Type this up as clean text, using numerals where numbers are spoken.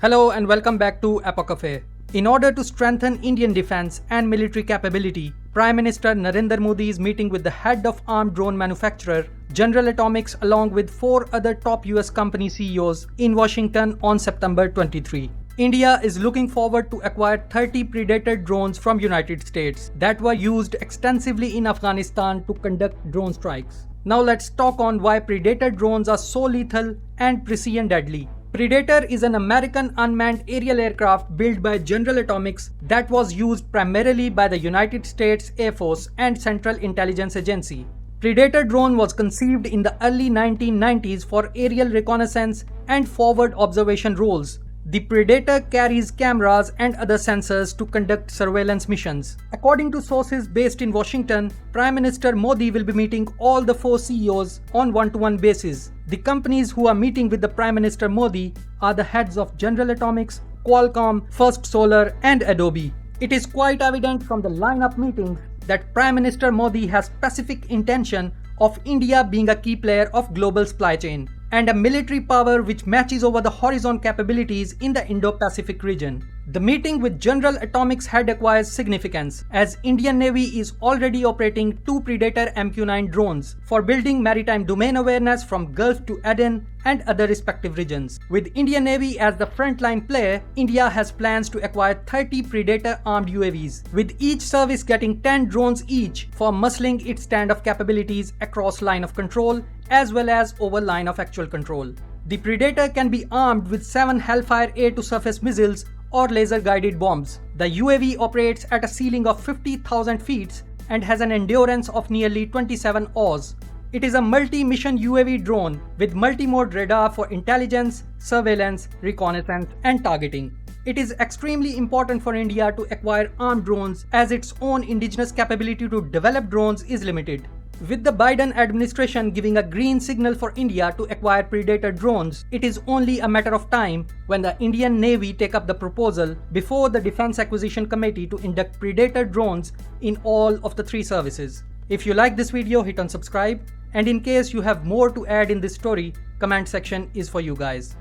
Hello and welcome back to Apocafe. In order to strengthen Indian defense and military capability, Prime Minister Narendra Modi is meeting with the head of armed drone manufacturer General Atomics along with 4 other top US company CEOs in Washington on September 23. India is looking forward to acquire 30 Predator drones from United States that were used extensively in Afghanistan to conduct drone strikes. Now let's talk on why Predator drones are so lethal and precision deadly. Predator is an American unmanned aerial aircraft built by General Atomics that was used primarily by the United States Air Force and Central Intelligence Agency. Predator drone was conceived in the early 1990s for aerial reconnaissance and forward observation roles. The Predator carries cameras and other sensors to conduct surveillance missions. According to sources based in Washington, Prime Minister Modi will be meeting all the 4 CEOs on one-to-one basis. The companies who are meeting with the Prime Minister Modi are the heads of General Atomics, Qualcomm, First Solar and Adobe. It is quite evident from the lineup meetings that Prime Minister Modi has specific intention of India being a key player of global supply chain and a military power which matches over the horizon capabilities in the Indo-Pacific region. The meeting with General Atomics had acquires significance as Indian Navy is already operating 2 Predator MQ-9 drones for building maritime domain awareness from Gulf to Aden and other respective regions. With Indian Navy as the frontline player, India has plans to acquire 30 Predator armed UAVs, with each service getting 10 drones each for muscling its stand-off capabilities across line of control as well as over line of actual control. The Predator can be armed with 7 Hellfire air-to-surface missiles or laser-guided bombs. The UAV operates at a ceiling of 50,000 feet and has an endurance of nearly 27 hours. It is a multi-mission UAV drone with multi-mode radar for intelligence, surveillance, reconnaissance and targeting. It is extremely important for India to acquire armed drones as its own indigenous capability to develop drones is limited. With the Biden administration giving a green signal for India to acquire Predator drones, it is only a matter of time when the Indian Navy take up the proposal before the Defense Acquisition Committee to induct Predator drones in all of the 3 services. If you like this video, hit on subscribe, and in case you have more to add in this story, comment section is for you guys.